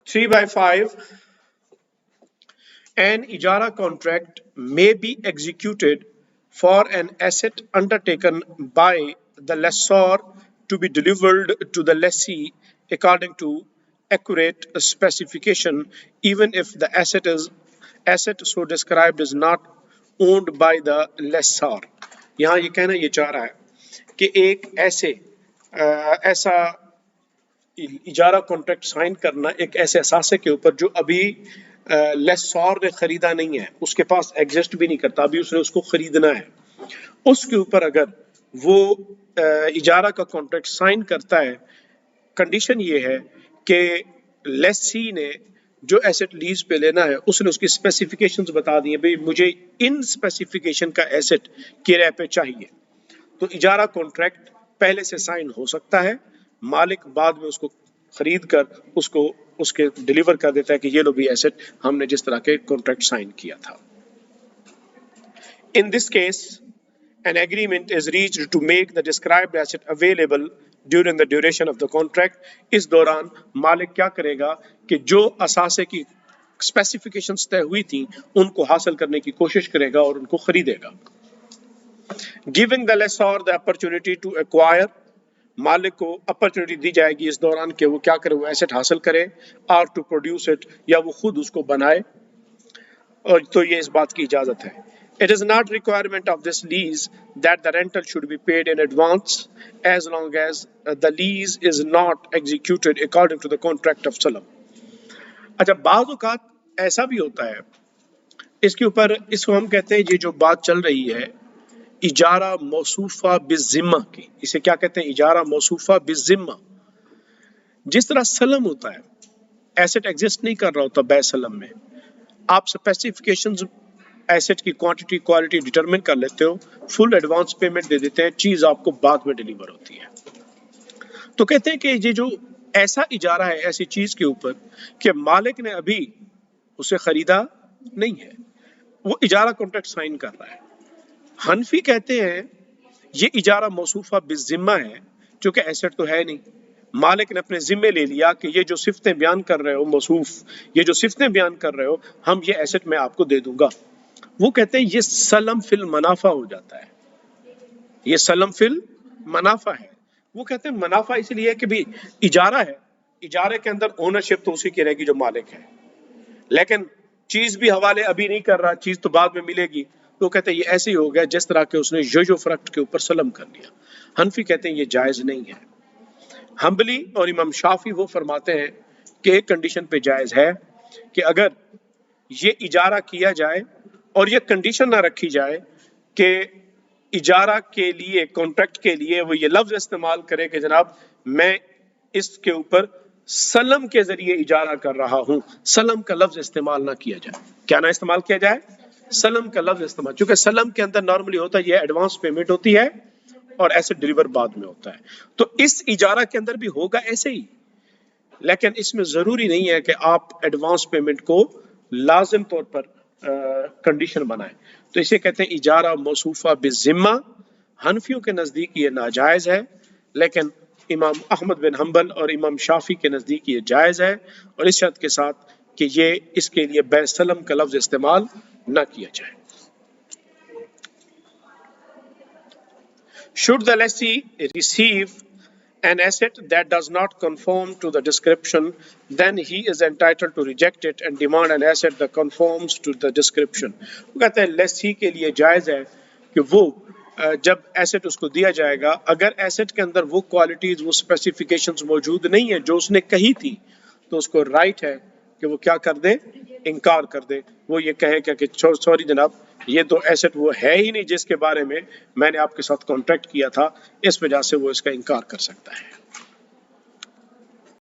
3/5. An ijara contract may be executed for an asset undertaken by the lessor to be delivered to the lessee according to accurate specification, even if the asset so described is not owned by the lessor. यहाँ ये कहना ये चाह रहा है कि एक ऐसा इजारा कॉन्ट्रैक्ट साइन करना एक ऐसे असासे के ऊपर जो अभी लेसॉर ने खरीदा नहीं है, उसके पास एग्जिस्ट भी नहीं करता, अभी उसने उसको खरीदना है, उसके ऊपर अगर वो इजारा का कॉन्ट्रैक्ट साइन करता है, कंडीशन ये है कि लेसी ने जो एसेट लीज पे लेना है उसने उसकी स्पेसिफिकेशंस बता दी हैं, भाई मुझे इन स्पेसिफिकेशन का एसेट किराए पे चाहिए, तो इजारा कॉन्ट्रैक्ट पहले से साइन हो सकता है, मालिक बाद में उसको खरीद कर उसको उसके डिलीवर कर देता है कि ये लो भी एसेट हमने जिस तरह के कॉन्ट्रैक्ट साइन किया था. In this case, an agreement is reached to make the described asset available during the duration of the contract. इस दौरान मालिक क्या करेगा कि जो असासे की स्पेसिफिकेशंस तय हुई थी उनको हासिल करने की कोशिश करेगा और उनको खरीदेगा. Giving the lessor the opportunity to acquire, मालिक को अपॉर्चुनिटी दी जाएगी इस दौरान कि वो क्या करे, वो एसेट हासिल करे, और टू प्रोड्यूस इट, या वो खुद उसको बनाए, और तो ये इस बात की इजाजत है. It is not requirement of this lease that the rental should be paid in advance as long as the lease is not executed according to the contract of salam. अच्छा, बाज़ औक़ात ऐसा भी होता है, इसके ऊपर इसको हम कहते हैं, ये जो बात चल रही है इजारा मौसूफा बिज़िम्मा की, इसे क्या कहते हैं, इजारा मौसूफा बिज़िम्मा. जिस तरह सलम होता है, एसेट एग्जिस्ट नहीं कर रहा होता बै सलम में, आप स्पेसिफिकेशंस एसेट की क्वांटिटी क्वालिटी डिटरमिन कर लेते हो, फुल एडवांस पेमेंट दे देते हैं, चीज आपको बाद में डिलीवर होती है. तो कहते हैं कि ये जो ऐसा इजारा है ऐसी चीज के ऊपर कि मालिक ने अभी उसे खरीदा नहीं है, वो इजारा कॉन्ट्रैक्ट साइन कर रहा है. हनफी कहते हैं ये इजारा मौसूफा बिज़िम्मा है, क्योंकि एसेट तो है नहीं, मालिक ने अपने जिम्मे ले लिया कि ये जो सिफ्तें बयान कर रहे हो मौसूफ, ये जो सिफ्तें बयान कर रहे हो, हम ये एसेट मैं आपको दे दूंगा. वो कहते हैं ये सलम फिल मनाफा हो जाता है, ये सलम फिल मनाफा है. वो कहते हैं मनाफा इसलिए है कि भी इजारा है, इजारे के अंदर ओनरशिप तो उसी की रहेगी जो मालिक है, लेकिन चीज भी हवाले अभी नहीं कर रहा, चीज तो बाद में मिलेगी. तो कहते हैं ये ऐसे ही हो गया जिस तरह के उसने जो फरक्ट के ऊपर सलम कर लिया. हनफी कहते हैं ये जायज नहीं है. हम्बली और इमाम शाफी वो फरमाते हैं कि एक कंडीशन पे जायज है कि अगर ये इजारा किया जाए और ये कंडीशन ना रखी जाए कि इजारा के लिए, कॉन्ट्रैक्ट के लिए वो ये लफ्ज इस्तेमाल करे कि जनाब मैं इसके ऊपर सलम के जरिए इजारा कर रहा हूं, सलम का लफ्ज इस्तेमाल ना किया जाए. क्या ना इस्तेमाल किया जाए? सलम का लफ्ज इस्तेमाल, क्योंकि सलम के अंदर नॉर्मली होता है ये एडवांस पेमेंट होती है और ऐसे डिलीवर बाद में होता है. तो इस इजारा के अंदर भी होगा ऐसे ही, लेकिन इसमें जरूरी नहीं है कि आप एडवांस पेमेंट को लाजिम तौर पर कंडीशन बनाएं. तो इसे कहते हैं इजारा मौसूफा बिज़िम्मा. हनफियों के नजदीक ये नाजायज है, लेकिन इमाम अहमद बिन हम्बल और इमाम शाफी के नजदीक ये जायज है, और इस शर्त के साथ कि ये इसके लिए बैसलम का लफ्ज इस्तेमाल ना किया जाए. Should the lessee receive an asset that does not conform to the description, then he is entitled to reject it and demand an asset that conforms to the description. वो कहते हैं लेसी के लिए जायज है कि वो जब एसेट उसको दिया जाएगा, अगर एसेट के अंदर वो क्वालिटीज, वो स्पेसिफिकेशंस मौजूद नहीं है जो उसने कही थी, तो उसको राइट है कि वो क्या कर दे, इनकार कर दे. वो ये कहे कि सॉरी जनाब, ये तो एसेट वो है ही नहीं जिसके बारे में मैंने आपके साथ कॉन्ट्रैक्ट किया था, इस वजह से वो इसका इनकार कर सकता है.